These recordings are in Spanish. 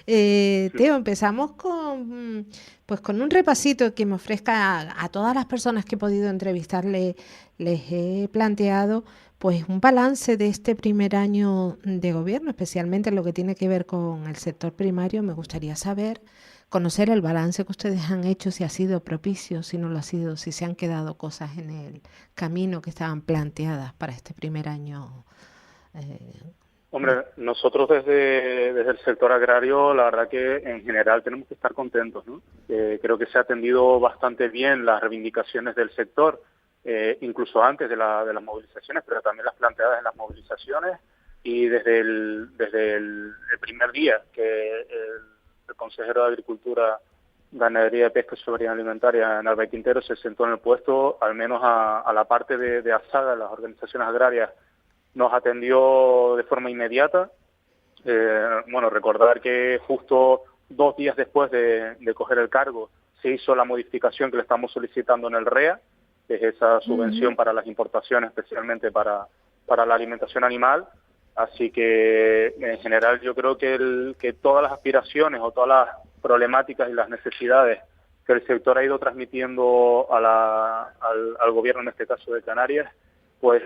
Teo, empezamos con un repasito que me ofrezca a todas las personas que he podido entrevistarle. Les he planteado pues un balance de este primer año de gobierno, especialmente en lo que tiene que ver con el sector primario. Me gustaría saber, conocer el balance que ustedes han hecho, si ha sido propicio, si no lo ha sido, si se han quedado cosas en el camino que estaban planteadas para este primer año. eh, Hombre, nosotros desde el sector agrario, la verdad que en general tenemos que estar contentos, ¿no? Creo que se ha atendido bastante bien las reivindicaciones del sector, incluso antes de las movilizaciones, pero también las planteadas en las movilizaciones y desde el primer día que el consejero de Agricultura, Ganadería, Pesca y Soberanía Alimentaria, Narváez Quintero, se sentó en el puesto, al menos a la parte de ASAGA, las organizaciones agrarias, nos atendió de forma inmediata. Bueno, recordar que justo 2 días después de coger el cargo se hizo la modificación que le estamos solicitando en el REA, que es esa subvención para las importaciones, especialmente para la alimentación animal. Así que, en general, yo creo que todas las aspiraciones o todas las problemáticas y las necesidades que el sector ha ido transmitiendo al gobierno, en este caso de Canarias, pues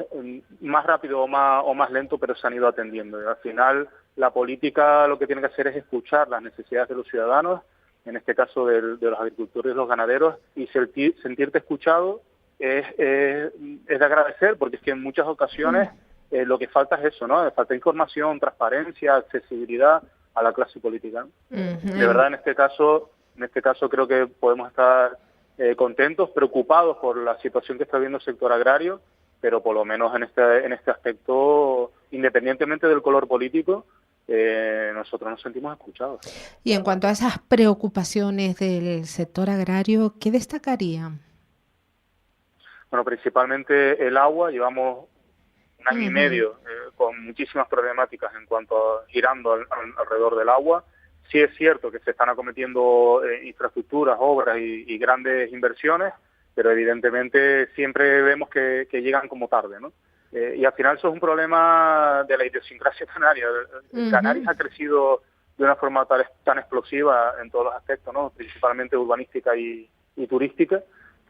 más rápido o más lento, pero se han ido atendiendo. Y al final, la política lo que tiene que hacer es escuchar las necesidades de los ciudadanos, en este caso de los agricultores y los ganaderos, y sentirte escuchado es de agradecer, porque es que en muchas ocasiones lo que falta es eso, ¿no? Falta información, transparencia, accesibilidad a la clase política, ¿no? De verdad, en este caso creo que podemos estar contentos, preocupados por la situación que está viviendo el sector agrario, pero por lo menos en este aspecto, independientemente del color político, nosotros nos sentimos escuchados. Y en cuanto a esas preocupaciones del sector agrario, ¿qué destacarían? Bueno, principalmente el agua. Llevamos un año y Ujú. medio con muchísimas problemáticas en cuanto a girando alrededor del agua. Sí es cierto que se están acometiendo infraestructuras, obras y grandes inversiones, pero evidentemente siempre vemos que llegan como tarde, ¿no? Y al final eso es un problema de la idiosincrasia canaria. Canarias Ujú. ha crecido de una forma tan explosiva en todos los aspectos, ¿no? Principalmente urbanística y turística,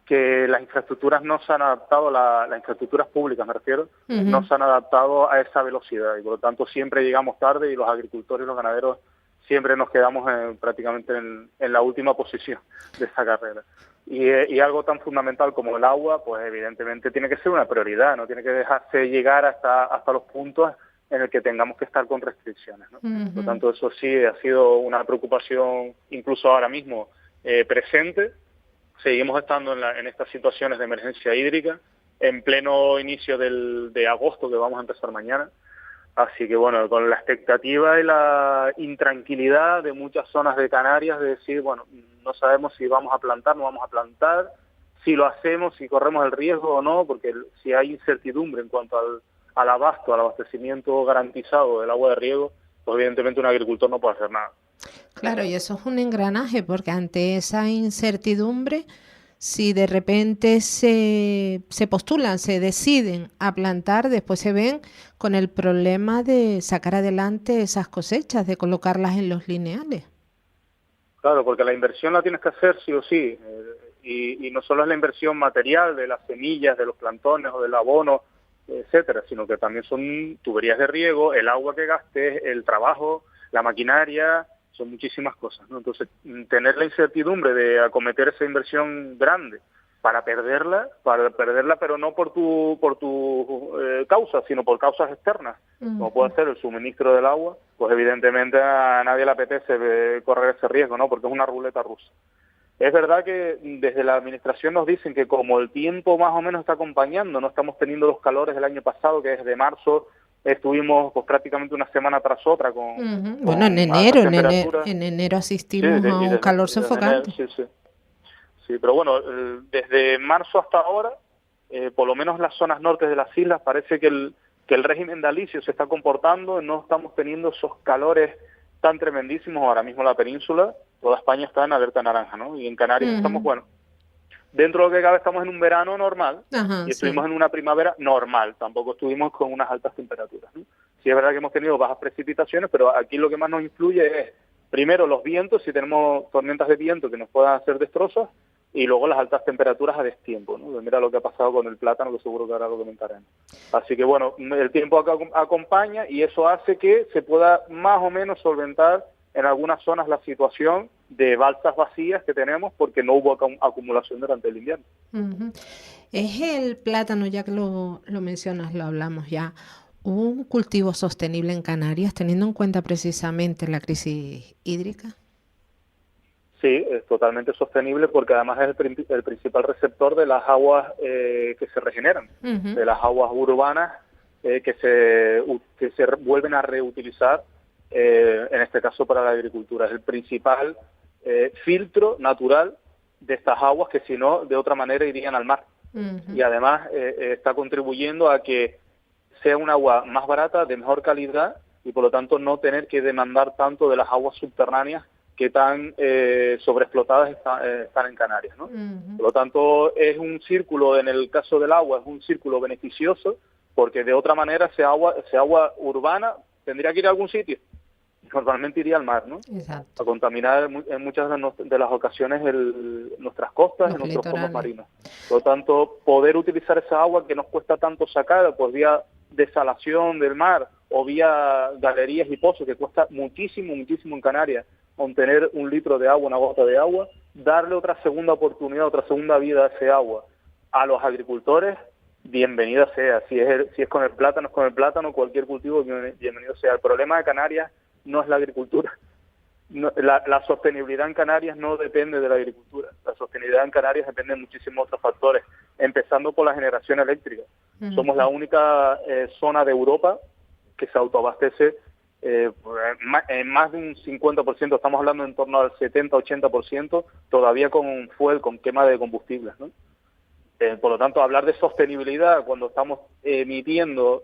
que las infraestructuras no se han adaptado, las infraestructuras públicas me refiero, no Ujú. se han adaptado a esa velocidad y por lo tanto siempre llegamos tarde y los agricultores y los ganaderos siempre nos quedamos prácticamente en la última posición de esta carrera. Y algo tan fundamental como el agua, pues evidentemente tiene que ser una prioridad, no tiene que dejarse llegar hasta los puntos en el que tengamos que estar con restricciones, ¿no? Por lo Ujú. tanto, eso sí ha sido una preocupación incluso ahora mismo presente. Seguimos estando en estas situaciones de emergencia hídrica, en pleno inicio de agosto, que vamos a empezar mañana. Así que bueno, con la expectativa y la intranquilidad de muchas zonas de Canarias de decir, bueno, no sabemos si vamos a plantar, no vamos a plantar, si lo hacemos, si corremos el riesgo o no, porque si hay incertidumbre en cuanto al abasto, al abastecimiento garantizado del agua de riego, pues evidentemente un agricultor no puede hacer nada. Claro, y eso es un engranaje, porque ante esa incertidumbre, si de repente se postulan, se deciden a plantar, después se ven con el problema de sacar adelante esas cosechas, de colocarlas en los lineales. Claro, porque la inversión la tienes que hacer sí o sí, y no solo es la inversión material de las semillas, de los plantones o del abono, etcétera, sino que también son tuberías de riego, el agua que gastes, el trabajo, la maquinaria, son muchísimas cosas, ¿no? Entonces, tener la incertidumbre de acometer esa inversión grande para perderla, pero no por tu causa, sino por causas externas, como Ujú. puede ser el suministro del agua, pues evidentemente a nadie le apetece correr ese riesgo, ¿no? Porque es una ruleta rusa. Es verdad que desde la administración nos dicen que como el tiempo más o menos está acompañando, no estamos teniendo los calores del año pasado, que desde marzo estuvimos pues prácticamente una semana tras otra Ujú. Bueno, con altas temperaturas. en enero Sí, asistimos a y un calor desde enero, sofocante. sí, sí. Sí, pero bueno, desde marzo hasta ahora, por lo menos las zonas norte de las islas, parece que el régimen de Alicio se está comportando, no estamos teniendo esos calores tan tremendísimos. Ahora mismo la península, toda España está en alerta naranja, ¿no? Y en Canarias estamos, Ujú. bueno, dentro de lo que cabe estamos en un verano normal Ajá, y estuvimos sí. en una primavera normal, tampoco estuvimos con unas altas temperaturas, ¿no? Sí es verdad que hemos tenido bajas precipitaciones, pero aquí lo que más nos influye es Primero los vientos, si tenemos tormentas de viento que nos puedan hacer destrozos, y luego las altas temperaturas a destiempo, ¿no? Mira lo que ha pasado con el plátano, que seguro que ahora lo comentaremos. Así que bueno, el tiempo acompaña y eso hace que se pueda más o menos solventar en algunas zonas la situación de balsas vacías que tenemos porque no hubo acumulación durante el invierno. Uh-huh. Es el plátano, ya que lo mencionas, lo hablamos ya, un cultivo sostenible en Canarias, teniendo en cuenta precisamente la crisis hídrica. Sí, es totalmente sostenible porque además es el principal receptor de las aguas que se regeneran, de las aguas urbanas que se vuelven a reutilizar, en este caso para la agricultura. Es el principal filtro natural de estas aguas que si no, de otra manera irían al mar. Y además está contribuyendo a que sea un agua más barata, de mejor calidad y por lo tanto no tener que demandar tanto de las aguas subterráneas que tan sobreexplotadas están en Canarias, ¿no? Por lo tanto, es un círculo, en el caso del agua, es un círculo beneficioso, porque de otra manera ese agua urbana tendría que ir a algún sitio. Normalmente iría al mar, ¿no? Exacto. A contaminar en muchas de las ocasiones nuestras costas y nuestros fondos marinos. Por lo tanto, poder utilizar esa agua que nos cuesta tanto sacar, pues vía desalación del mar o vía galerías y pozos, que cuesta muchísimo, muchísimo en Canarias, obtener un litro de agua, una gota de agua, darle otra segunda oportunidad, otra segunda vida a ese agua a los agricultores, bienvenida sea. Si es con el plátano, cualquier cultivo, bienvenido sea. El problema de Canarias no es la agricultura. No, la sostenibilidad en Canarias no depende de la agricultura. La sostenibilidad en Canarias depende de muchísimos otros factores, empezando por la generación eléctrica. Somos la única zona de Europa que se autoabastece en más de un 50%, estamos hablando en torno al 70-80%, todavía con fuel, con quema de combustibles, ¿no? Por lo tanto, hablar de sostenibilidad cuando estamos emitiendo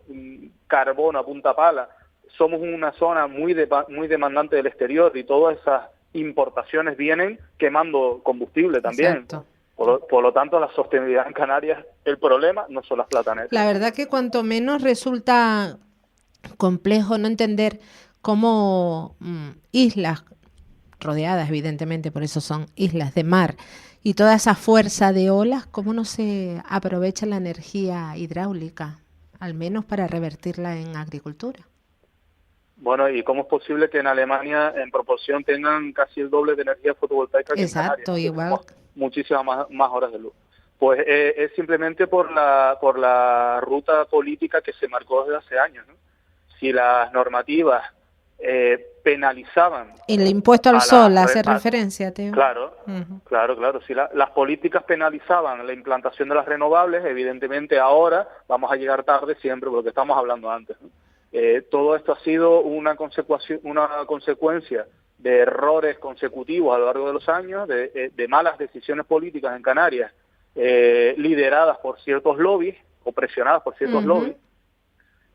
carbono a punta pala, somos una zona muy demandante del exterior y todas esas importaciones vienen quemando combustible también. Exacto. Por lo tanto, la sostenibilidad en Canarias, el problema no son las plataneras. La verdad que cuanto menos resulta complejo no entender cómo islas rodeadas, evidentemente, por eso son islas de mar, y toda esa fuerza de olas, cómo no se aprovecha la energía hidráulica, al menos para revertirla en agricultura. Bueno, ¿y cómo es posible que en Alemania en proporción tengan casi el doble de energía fotovoltaica que en Canarias? Exacto, igual. Muchísimas más horas de luz. Pues es simplemente por la ruta política que se marcó desde hace años, ¿no? Si las normativas penalizaban... El impuesto al sol hace referencia, Teo. Claro, claro. Si las políticas penalizaban la implantación de las renovables, evidentemente ahora vamos a llegar tarde siempre, por lo que estamos hablando antes, ¿no? Todo esto ha sido una consecuencia de errores consecutivos a lo largo de los años, de malas decisiones políticas en Canarias, lideradas por ciertos lobbies o presionadas por ciertos lobbies,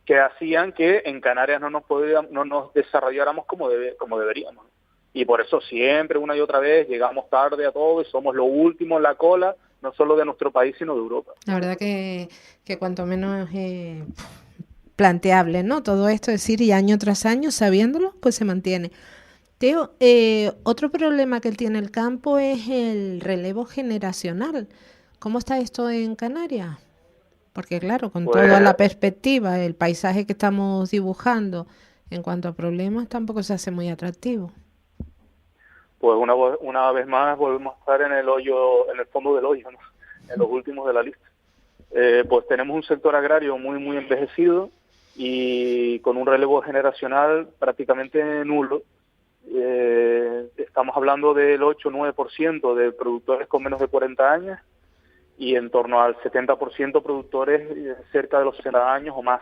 que hacían que en Canarias no nos desarrolláramos como deberíamos. Y por eso siempre, una y otra vez, llegamos tarde a todo y somos lo último en la cola, no solo de nuestro país, sino de Europa. La verdad que cuanto menos planteable, ¿no? Todo esto, es decir, y año tras año, sabiéndolo, pues se mantiene. Teo, otro problema que tiene el campo es el relevo generacional. ¿Cómo está esto en Canarias? Porque claro, con toda la perspectiva, el paisaje que estamos dibujando en cuanto a problemas, tampoco se hace muy atractivo. Pues una vez más volvemos a estar en el hoyo, en el fondo del hoyo, ¿no? En los últimos de la lista. Pues tenemos un sector agrario muy envejecido y con un relevo generacional prácticamente nulo. Estamos hablando del 8-9% de productores con menos de 40 años y en torno al 70% productores cerca de los 60 años o más.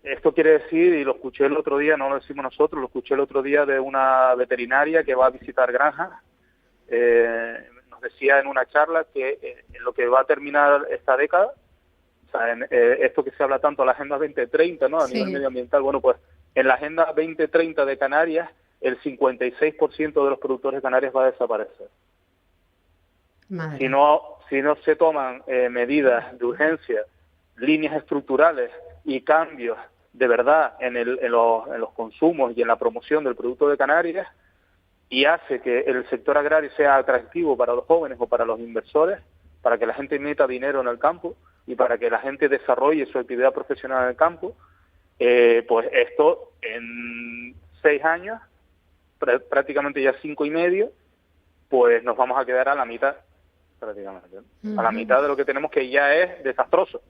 Esto quiere decir, y lo escuché el otro día, no lo decimos nosotros, lo escuché el otro día de una veterinaria que va a visitar granjas, nos decía en una charla que en lo que va a terminar esta década, o sea, en esto que se habla tanto, la Agenda 2030, ¿no? A nivel medioambiental, bueno, pues en la Agenda 2030 de Canarias, el 56% de los productores de Canarias va a desaparecer. Madre. Si no se toman medidas de urgencia, líneas estructurales y cambios de verdad en los consumos y en la promoción del producto de Canarias y hace que el sector agrario sea atractivo para los jóvenes o para los inversores, para que la gente meta dinero en el campo y para que la gente desarrolle su actividad profesional en el campo, pues esto en 6 años, prácticamente ya 5 y medio, pues nos vamos a quedar a la mitad, prácticamente, a la mitad de lo que tenemos, que ya es desastroso.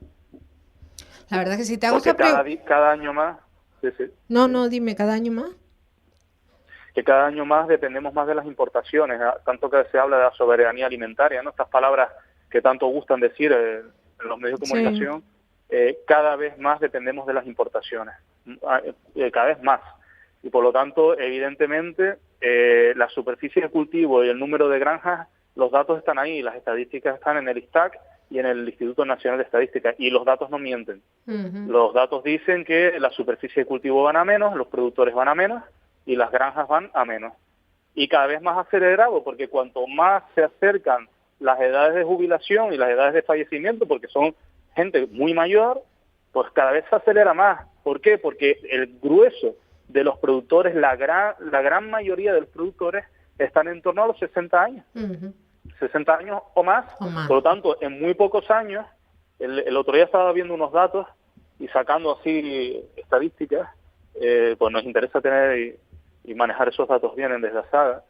La verdad que si te hago porque cada año más... Sí, sí. No, dime, ¿cada año más? Que cada año más dependemos más de las importaciones, tanto que se habla de la soberanía alimentaria, ¿no? Estas palabras que tanto gustan decir en los medios de comunicación, cada vez más dependemos de las importaciones, cada vez más. Y por lo tanto, evidentemente, la superficie de cultivo y el número de granjas, los datos están ahí, las estadísticas están en el ISTAC y en el Instituto Nacional de Estadística, y los datos no mienten. Los datos dicen que la superficie de cultivo van a menos, los productores van a menos, y las granjas van a menos. Y cada vez más acelerado, porque cuanto más se acercan las edades de jubilación y las edades de fallecimiento, porque son gente muy mayor, pues cada vez se acelera más. ¿Por qué? Porque el grueso de los productores, la gran mayoría de los productores están en torno a los 60 años. 60 años o más. Por lo tanto, en muy pocos años, el otro día estaba viendo unos datos y sacando así estadísticas, pues nos interesa tener y manejar esos datos bien desde la saga.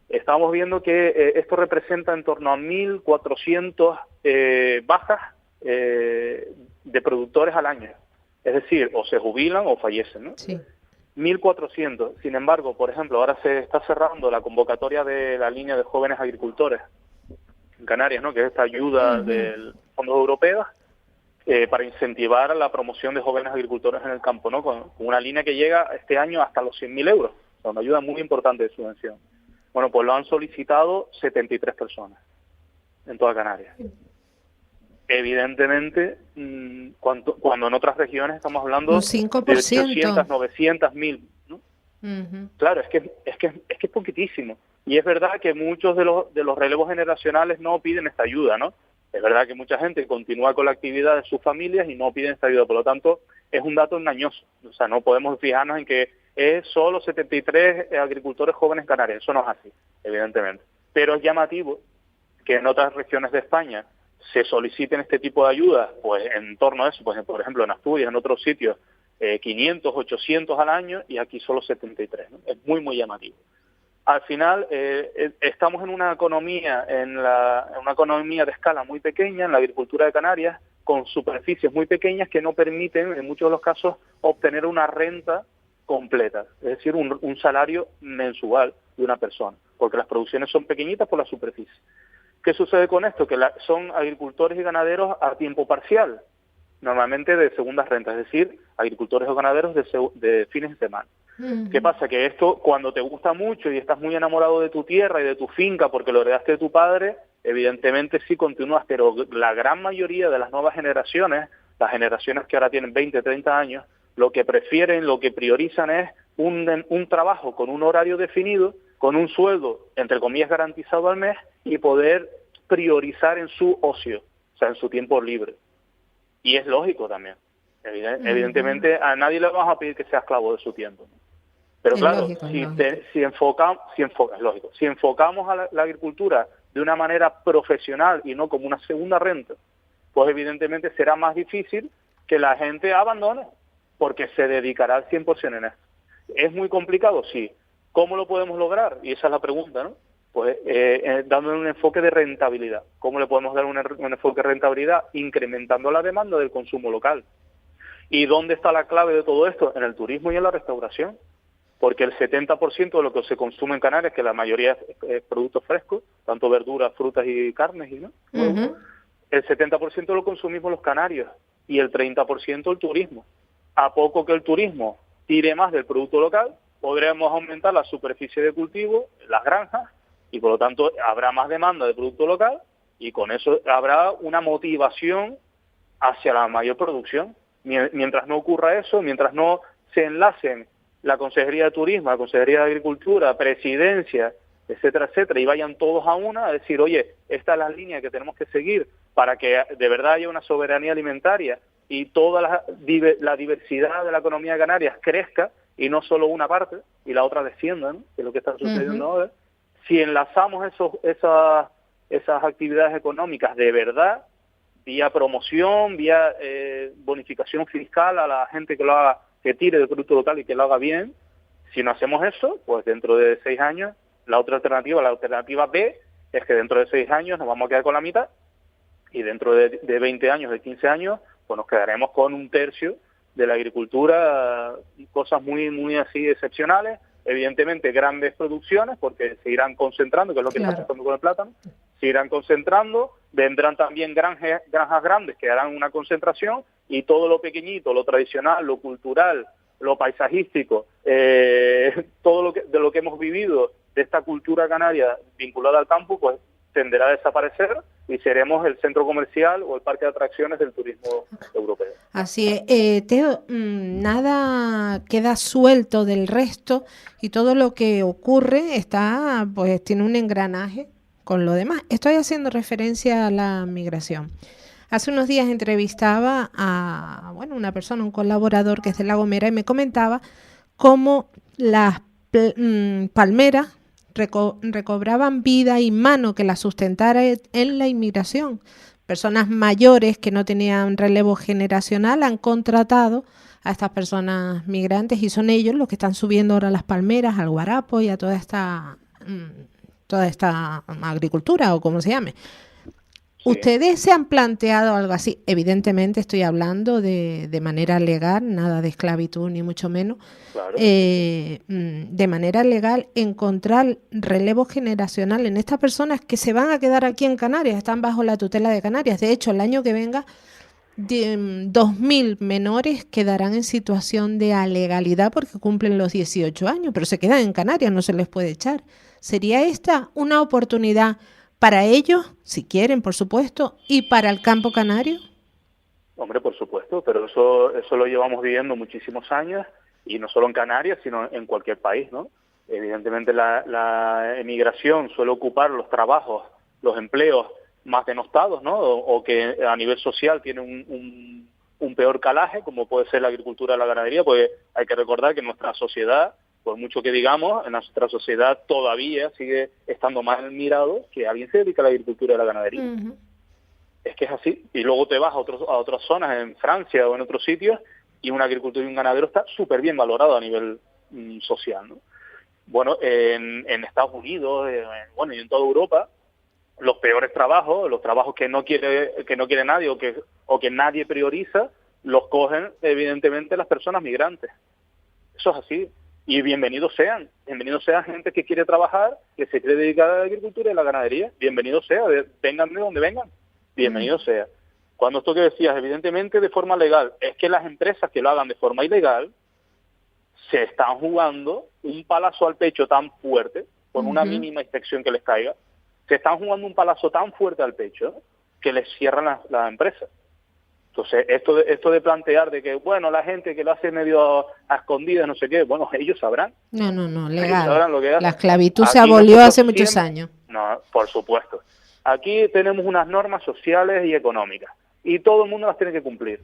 Estamos viendo que esto representa en torno a 1.400 bajas de productores al año. Es decir, o se jubilan o fallecen, ¿no? Sí. 1.400. Sin embargo, por ejemplo, ahora se está cerrando la convocatoria de la línea de jóvenes agricultores en Canarias, ¿no? Que es esta ayuda de fondos europeos para incentivar la promoción de jóvenes agricultores en el campo, ¿no? Con una línea que llega este año hasta los 100.000 euros. O sea, una ayuda muy importante de subvención. Bueno, pues lo han solicitado 73 personas en toda Canarias. Evidentemente, cuando en otras regiones estamos hablando un 5%. De 800, 900, 1.000, ¿no? Claro, es que es poquitísimo. Y es verdad que muchos de los relevos generacionales no piden esta ayuda, ¿no? Es verdad que mucha gente continúa con la actividad de sus familias y no piden esta ayuda. Por lo tanto, es un dato engañoso. O sea, no podemos fijarnos en que es solo 73 agricultores jóvenes canarios. Eso no es así, evidentemente. Pero es llamativo que en otras regiones de España se soliciten este tipo de ayudas, pues en torno a eso, pues por ejemplo en Asturias, en otros sitios, 500, 800 al año, y aquí solo 73, ¿no? Es muy, muy llamativo. Al final, estamos en una economía, en una economía de escala muy pequeña, en la agricultura de Canarias, con superficies muy pequeñas que no permiten, en muchos de los casos, obtener una renta completa, es decir, un salario mensual de una persona, porque las producciones son pequeñitas por la superficie. ¿Qué sucede con esto? Que son agricultores y ganaderos a tiempo parcial, normalmente de segundas rentas, es decir, agricultores o ganaderos de fines de semana. ¿Qué pasa? Que esto, cuando te gusta mucho y estás muy enamorado de tu tierra y de tu finca porque lo heredaste de tu padre, evidentemente sí continúas, pero la gran mayoría de las nuevas generaciones, las generaciones que ahora tienen 20, 30 años, lo que prefieren, lo que priorizan es un trabajo con un horario definido, con un sueldo, entre comillas, garantizado al mes, y poder priorizar en su ocio, o sea, en su tiempo libre. Y es lógico también. Evidentemente, a nadie le vamos a pedir que sea esclavo de su tiempo. Pero es claro, lógico, si enfocamos a la agricultura de una manera profesional y no como una segunda renta, pues evidentemente será más difícil que la gente abandone, porque se dedicará al 100% en esto. ¿Es muy complicado? Sí. ¿Cómo lo podemos lograr? Y esa es la pregunta, ¿no? Pues dándole un enfoque de rentabilidad. ¿Cómo le podemos dar un enfoque de rentabilidad? Incrementando la demanda del consumo local. ¿Y dónde está la clave de todo esto? En el turismo y en la restauración. Porque el 70% de lo que se consume en Canarias, que la mayoría es productos frescos, tanto verduras, frutas y carnes, ¿no? El 70% lo consumimos los canarios y el 30% el turismo. A poco que el turismo tire más del producto local, podremos aumentar la superficie de cultivo, las granjas, y por lo tanto habrá más demanda de producto local, y con eso habrá una motivación hacia la mayor producción. Mientras no ocurra eso, mientras no se enlacen la Consejería de Turismo, la Consejería de Agricultura, Presidencia, etcétera, etcétera, y vayan todos a una a decir, oye, esta es la línea que tenemos que seguir para que de verdad haya una soberanía alimentaria y toda la diversidad de la economía de Canarias crezca y no solo una parte y la otra descienda, ¿no? Que es lo que está sucediendo ahora. Si enlazamos esas actividades económicas de verdad, vía promoción, vía bonificación fiscal a la gente que lo haga, que tire del producto local y que lo haga bien, si no hacemos eso, pues dentro de 6 años, la alternativa B, es que dentro de 6 años nos vamos a quedar con la mitad y dentro de 20 años, de 15 años, pues nos quedaremos con un tercio de la agricultura, cosas muy así excepcionales, evidentemente grandes producciones, porque se irán concentrando, que es lo que está pasando con el plátano, se irán concentrando, vendrán también granjas grandes que harán una concentración, y todo lo pequeñito, lo tradicional, lo cultural, lo paisajístico, todo de lo que hemos vivido de esta cultura canaria vinculada al campo, pues tenderá a desaparecer y seremos el centro comercial o el parque de atracciones del turismo europeo. Así es. Teo, nada queda suelto del resto y todo lo que ocurre está, pues tiene un engranaje con lo demás. Estoy haciendo referencia a la migración. Hace unos días entrevistaba a una persona, un colaborador que es de La Gomera, y me comentaba cómo las palmeras recobraban vida y mano que las sustentara en la inmigración. Personas mayores que no tenían relevo generacional han contratado a estas personas migrantes y son ellos los que están subiendo ahora las palmeras, al guarapo y a toda esta agricultura o como se llame. Sí. ¿Ustedes se han planteado algo así? Evidentemente estoy hablando de manera legal, nada de esclavitud ni mucho menos. Claro. De manera legal, encontrar relevo generacional en estas personas que se van a quedar aquí en Canarias, están bajo la tutela de Canarias. De hecho, el año que venga, 2.000 menores quedarán en situación de alegalidad porque cumplen los 18 años, pero se quedan en Canarias, no se les puede echar. ¿Sería esta una oportunidad para ellos, si quieren, por supuesto, y para el campo canario? Hombre, por supuesto, pero eso lo llevamos viviendo muchísimos años, y no solo en Canarias, sino en cualquier país, ¿no? Evidentemente la emigración suele ocupar los trabajos, los empleos más denostados, ¿no? O que a nivel social tienen un peor calaje, como puede ser la agricultura o la ganadería, porque hay que recordar que nuestra sociedad, por mucho que digamos, en nuestra sociedad todavía sigue estando mal mirado que alguien se dedica a la agricultura y a la ganadería. Uh-huh. Es que es así. Y luego te vas a otras zonas, en Francia o en otros sitios, y un agricultor y un ganadero está súper bien valorado a nivel social, ¿no? Bueno, en Estados Unidos, y en toda Europa, los peores trabajos, los trabajos que no quiere nadie o que nadie prioriza, los cogen evidentemente las personas migrantes. Eso es así. Y bienvenidos sean gente que quiere trabajar, que se quiere dedicar a la agricultura y a la ganadería. Bienvenidos sea, vengan de donde vengan. Bienvenidos sea. Cuando esto que decías, evidentemente de forma legal, es que las empresas que lo hagan de forma ilegal se están jugando un palazo al pecho tan fuerte, con una mínima inspección que les caiga, se están jugando un palazo tan fuerte al pecho que les cierran las empresas. Entonces, esto de plantear de que, bueno, la gente que lo hace medio a escondidas, no sé qué, bueno, ellos sabrán. No, legal. Ellos sabrán lo que hacen. La esclavitud se abolió hace muchos años. No, por supuesto. Aquí tenemos unas normas sociales y económicas, y todo el mundo las tiene que cumplir.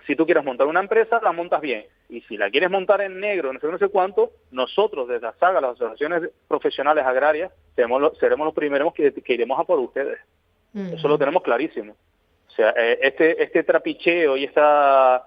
Si tú quieres montar una empresa, la montas bien. Y si la quieres montar en negro, no sé cuánto, nosotros desde ASAGA, las asociaciones profesionales agrarias, seremos los primeros que iremos a por ustedes. Eso lo tenemos clarísimo. O sea, este trapicheo y esta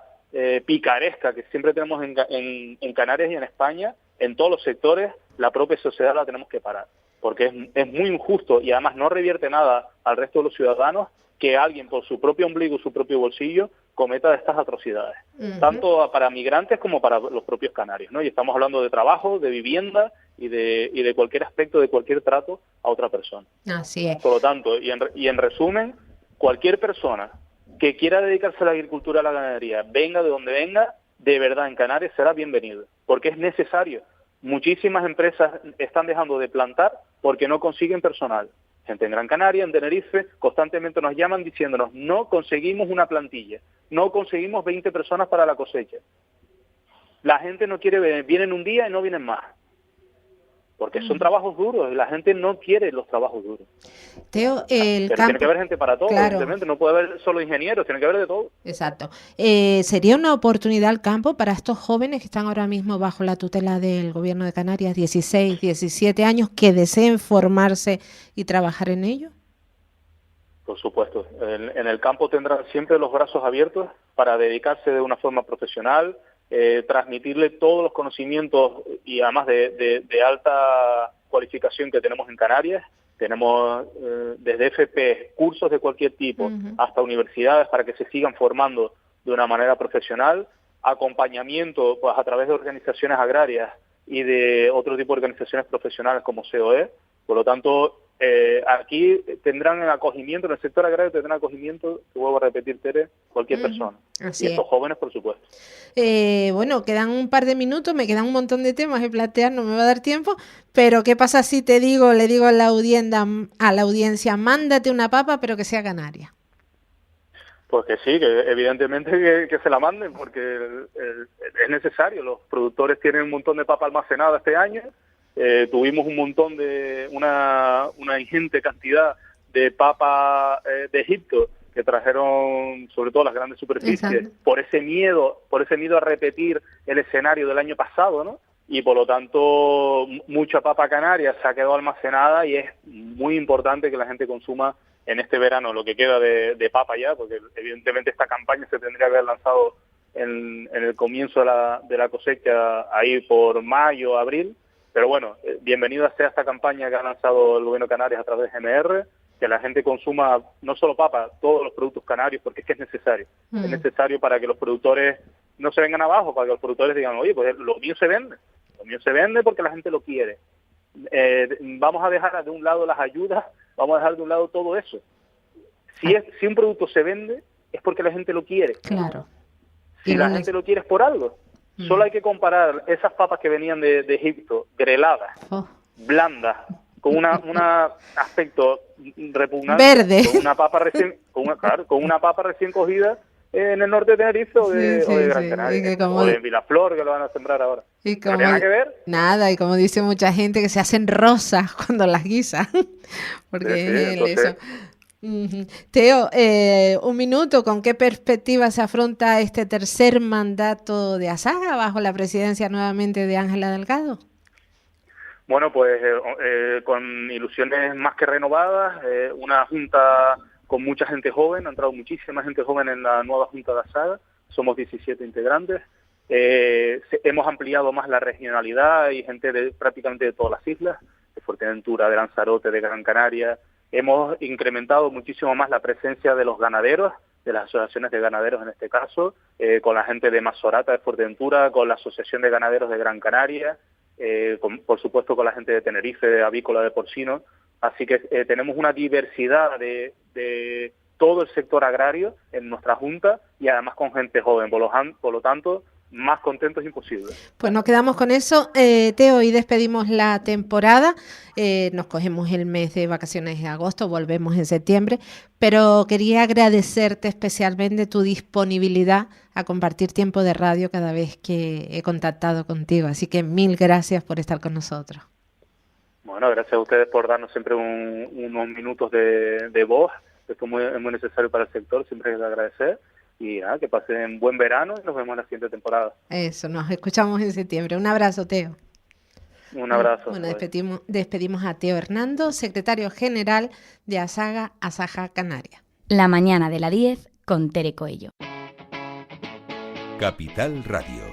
picaresca que siempre tenemos en Canarias y en España, en todos los sectores, la propia sociedad la tenemos que parar. Porque es muy injusto y además no revierte nada al resto de los ciudadanos que alguien por su propio ombligo, su propio bolsillo, cometa estas atrocidades. Tanto para migrantes como para los propios canarios, ¿no? Y estamos hablando de trabajo, de vivienda y de cualquier aspecto, de cualquier trato a otra persona. Así es. Por lo tanto, y en resumen, cualquier persona que quiera dedicarse a la agricultura, a la ganadería, venga de donde venga, de verdad en Canarias será bienvenido, porque es necesario. Muchísimas empresas están dejando de plantar porque no consiguen personal. Gente en Gran Canaria, en Tenerife, constantemente nos llaman diciéndonos, no conseguimos una plantilla, no conseguimos 20 personas para la cosecha. La gente no quiere venir, vienen un día y no vienen más. porque son trabajos duros y la gente no quiere los trabajos duros. Teo, Pero tiene que haber gente para todo, claro. Evidentemente, no puede haber solo ingenieros, tiene que haber de todo. Exacto. ¿Sería una oportunidad el campo para estos jóvenes que están ahora mismo bajo la tutela del Gobierno de Canarias, 16, 17 años, que deseen formarse y trabajar en ello? Por supuesto. En el campo tendrán siempre los brazos abiertos para dedicarse de una forma profesional, transmitirle todos los conocimientos y además de alta cualificación que tenemos en Canarias. Tenemos desde FP, cursos de cualquier tipo, hasta universidades para que se sigan formando de una manera profesional, acompañamiento pues a través de organizaciones agrarias y de otro tipo de organizaciones profesionales como COE. Por lo tanto, aquí tendrán acogimiento, en el sector agrario tendrán acogimiento, te vuelvo a repetir, Tere, cualquier persona. Así y estos jóvenes, por supuesto. Bueno, quedan un par de minutos, me quedan un montón de temas que plantear, no me va a dar tiempo, pero ¿qué pasa si le digo a la audiencia, mándate una papa, pero que sea canaria? Pues que sí, que evidentemente que se la manden, porque es necesario. Los productores tienen un montón de papa almacenada este año. Tuvimos un montón de una ingente cantidad de papa de Egipto que trajeron sobre todo las grandes superficies. Exacto. por ese miedo a repetir el escenario del año pasado, ¿no? Y por lo tanto mucha papa canaria se ha quedado almacenada y es muy importante que la gente consuma en este verano lo que queda de papa ya, porque evidentemente esta campaña se tendría que haber lanzado en el comienzo de la cosecha, ahí por mayo, abril. Pero bueno, bienvenida sea esta campaña que ha lanzado el Gobierno de Canarias a través de GMR, que la gente consuma no solo papa, todos los productos canarios, porque es que es necesario. Es necesario para que los productores no se vengan abajo, para que los productores digan, oye, pues lo mío se vende porque la gente lo quiere. Vamos a dejar de un lado las ayudas, vamos a dejar de un lado todo eso. Si un producto se vende, es porque la gente lo quiere. Claro. Si la gente lo quiere es por algo. Solo hay que comparar esas papas que venían de Egipto, greladas, blandas, con un aspecto repugnante, verde, con una papa recién cogida en el norte de Tenerife o de Gran Canaria, o de Vilaflor, que lo van a sembrar ahora. ¿No tiene nada que ver? Nada, y como dice mucha gente, que se hacen rosas cuando las guisan, porque eso. Teo, un minuto, ¿con qué perspectiva se afronta este tercer mandato de Asaga bajo la presidencia nuevamente de Ángela Delgado? Bueno, pues con ilusiones más que renovadas, una junta con mucha gente joven, ha entrado muchísima gente joven en la nueva junta de Asaga, somos 17 integrantes, hemos ampliado más la regionalidad y gente prácticamente de todas las islas, de Fuerteventura, de Lanzarote, de Gran Canaria. Hemos incrementado muchísimo más la presencia de los ganaderos, de las asociaciones de ganaderos en este caso, con la gente de Masorata, de Fuerteventura, con la Asociación de Ganaderos de Gran Canaria, por supuesto con la gente de Tenerife, de avícola, de porcino. Así que tenemos una diversidad de todo el sector agrario en nuestra junta y además con gente joven. Por lo tanto, más contentos imposible. Pues nos quedamos con eso, Teo, y despedimos la temporada. Nos cogemos el mes de vacaciones de agosto, volvemos en septiembre, pero quería agradecerte especialmente tu disponibilidad a compartir tiempo de radio cada vez que he contactado contigo. Así que 1000 gracias por estar con nosotros. Bueno, gracias a ustedes por darnos siempre unos minutos de voz. Esto es muy necesario para el sector, siempre hay que agradecer. Y que pasen buen verano y nos vemos en la siguiente temporada. Eso, nos escuchamos en septiembre. Un abrazo, Teo. Un abrazo. Bueno, despedimos a Teo Hernando, secretario general de Asaga Canaria. La mañana de la 10 con Tere Coello. Capital Radio.